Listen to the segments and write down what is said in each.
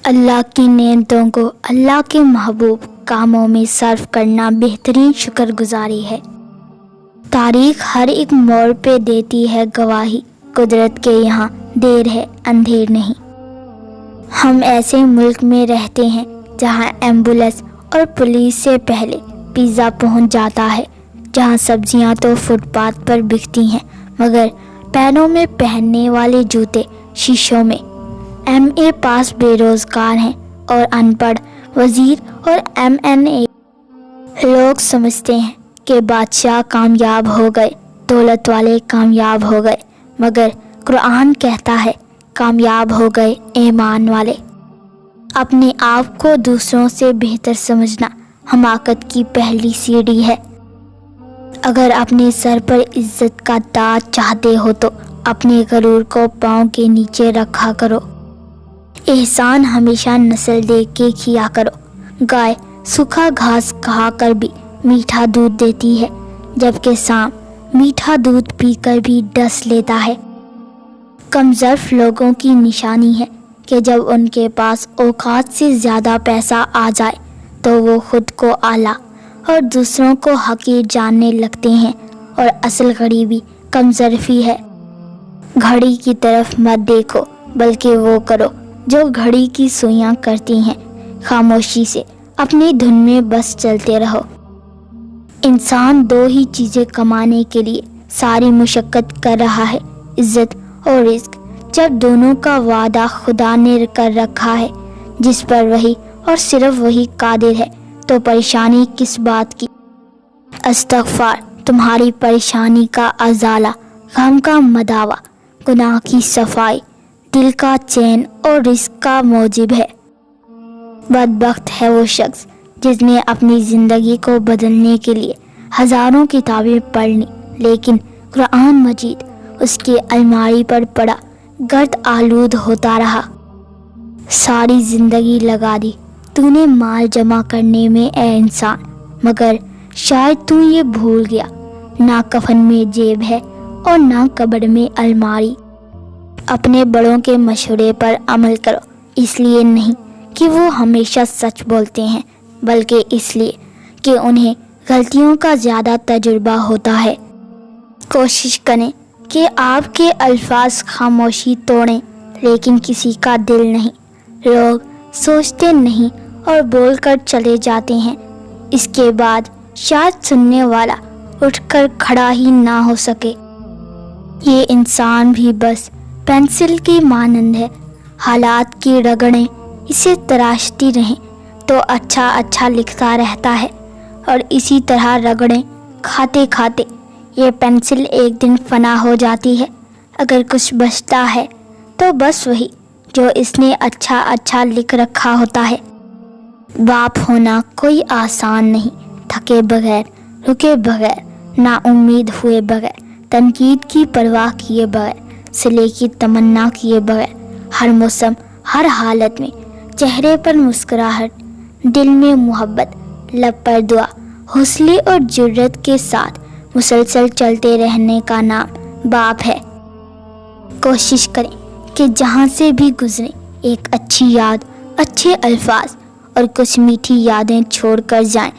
اللہ کی نعمتوں کو اللہ کے محبوب کاموں میں صرف کرنا بہترین شکر گزاری ہے۔ تاریخ ہر ایک موڑ پہ دیتی ہے گواہی، قدرت کے یہاں دیر ہے اندھیر نہیں۔ ہم ایسے ملک میں رہتے ہیں جہاں ایمبولینس اور پولیس سے پہلے پیزا پہنچ جاتا ہے، جہاں سبزیاں تو فٹ پاتھ پر بکتی ہیں مگر پیروں میں پہننے والے جوتے شیشوں میں۔ ایم اے پاس بے روزگار ہیں اور ان پڑھ وزیر اور MNA لوگ سمجھتے ہیں کہ بادشاہ کامیاب ہو گئے، دولت والے کامیاب ہو گئے، مگر قرآن کہتا ہے کامیاب ہو گئے ایمان والے۔ اپنے آپ کو دوسروں سے بہتر سمجھنا حماقت کی پہلی سیڑھی ہے۔ اگر اپنے سر پر عزت کا تاج چاہتے ہو تو اپنے غرور کو پاؤں کے نیچے رکھا کرو۔ احسان ہمیشہ نسل دیکھ کے کیا کرو۔ گائے سوکھا گھاس کھا کر بھی میٹھا دودھ دیتی ہے، جبکہ سانپ میٹھا دودھ پی کر بھی ڈس لیتا ہے۔ کم ظرف لوگوں کی نشانی ہے کہ جب ان کے پاس اوقات سے زیادہ پیسہ آ جائے تو وہ خود کو اعلیٰ اور دوسروں کو حقیر جاننے لگتے ہیں، اور اصل غریبی کم ظرفی ہے۔ گھڑی کی طرف مت دیکھو بلکہ وہ کرو جو گھڑی کی سوئیاں کرتی ہیں۔ خاموشی سے اپنی دھن میں بس چلتے رہو۔ انسان دو ہی چیزیں کمانے کے لیے ساری مشقت کر رہا ہے، عزت اور رزق۔ جب دونوں کا وعدہ خدا نے کر رکھا ہے جس پر وہی اور صرف وہی قادر ہے تو پریشانی کس بات کی؟ استغفار تمہاری پریشانی کا ازالہ، غم کا مداوا، گناہ کی صفائی، دل کا چین اور رزق کا موجب ہے۔ بدبخت ہے وہ شخص جس نے اپنی زندگی کو بدلنے کے لیے ہزاروں کتابیں پڑھ لیں لیکن قرآن مجید اس کی الماری پر پڑا گرد آلود ہوتا رہا۔ ساری زندگی لگا دی تو نے مال جمع کرنے میں اے انسان، مگر شاید تو یہ بھول گیا نہ کفن میں جیب ہے اور نہ قبر میں الماری۔ اپنے بڑوں کے مشورے پر عمل کرو، اس لیے نہیں کہ وہ ہمیشہ سچ بولتے ہیں بلکہ اس لیے کہ انہیں غلطیوں کا زیادہ تجربہ ہوتا ہے۔ کوشش کریں کہ آپ کے الفاظ خاموشی توڑیں لیکن کسی کا دل نہیں۔ لوگ سوچتے نہیں اور بول کر چلے جاتے ہیں، اس کے بعد شاید سننے والا اٹھ کر کھڑا ہی نہ ہو سکے۔ یہ انسان بھی بس پینسل کی مانند ہے، حالات کی رگڑیں اسے تراشتی رہیں تو اچھا اچھا لکھتا رہتا ہے، اور اسی طرح رگڑیں کھاتے کھاتے یہ پینسل ایک دن فنا ہو جاتی ہے۔ اگر کچھ بچتا ہے تو بس وہی جو اس نے اچھا اچھا لکھ رکھا ہوتا ہے۔ باپ ہونا کوئی آسان نہیں، تھکے بغیر، رکے بغیر، نا امید ہوئے بغیر، تنقید کی پرواہ کیے بغیر، صلے کی تمنا کیے بغیر، ہر موسم ہر حالت میں چہرے پر مسکراہٹ، دل میں محبت، لب پر دعا، حوصلے اور جرت کے ساتھ مسلسل چلتے رہنے کا نام باپ ہے۔ کوشش کریں کہ جہاں سے بھی گزریں ایک اچھی یاد، اچھے الفاظ اور کچھ میٹھی یادیں چھوڑ کر جائیں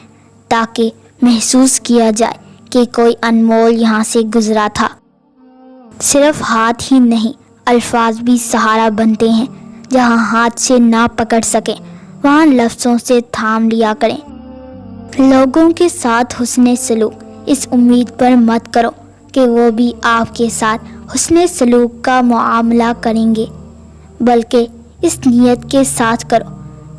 تاکہ محسوس کیا جائے کہ کوئی انمول یہاں سے گزرا تھا۔ صرف ہاتھ ہی نہیں، الفاظ بھی سہارا بنتے ہیں۔ جہاں ہاتھ سے نہ پکڑ سکیں وہاں لفظوں سے تھام لیا کریں۔ لوگوں کے ساتھ حسن سلوک اس امید پر مت کرو کہ وہ بھی آپ کے ساتھ حسن سلوک کا معاملہ کریں گے، بلکہ اس نیت کے ساتھ کرو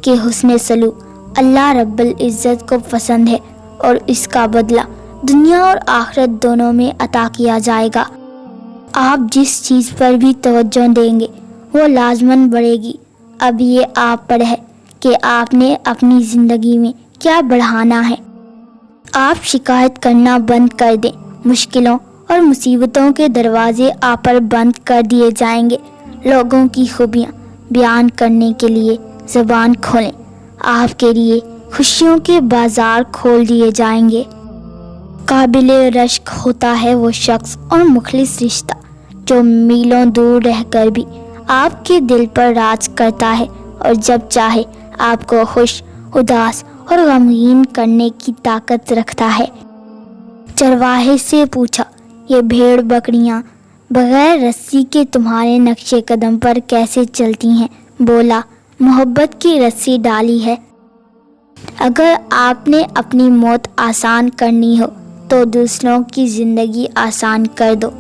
کہ حسن سلوک اللہ رب العزت کو پسند ہے اور اس کا بدلہ دنیا اور آخرت دونوں میں عطا کیا جائے گا۔ آپ جس چیز پر بھی توجہ دیں گے وہ لازماً بڑھے گی۔ اب یہ آپ پر ہے کہ آپ نے اپنی زندگی میں کیا بڑھانا ہے۔ آپ شکایت کرنا بند کر دیں، مشکلوں اور مصیبتوں کے دروازے آپ پر بند کر دیے جائیں گے۔ لوگوں کی خوبیاں بیان کرنے کے لیے زبان کھولیں، آپ کے لیے خوشیوں کے بازار کھول دیے جائیں گے۔ قابل رشک ہوتا ہے وہ شخص اور مخلص رشتہ جو میلوں دور رہ کر بھی آپ کے دل پر راج کرتا ہے اور جب چاہے آپ کو خوش، اداس اور غمگین کرنے کی طاقت رکھتا ہے۔ چرواہے سے پوچھا، یہ بھیڑ بکریاں بغیر رسی کے تمہارے نقش قدم پر کیسے چلتی ہیں؟ بولا، محبت کی رسی ڈالی ہے۔ اگر آپ نے اپنی موت آسان کرنی ہو تو دوسروں کی زندگی آسان کر دو۔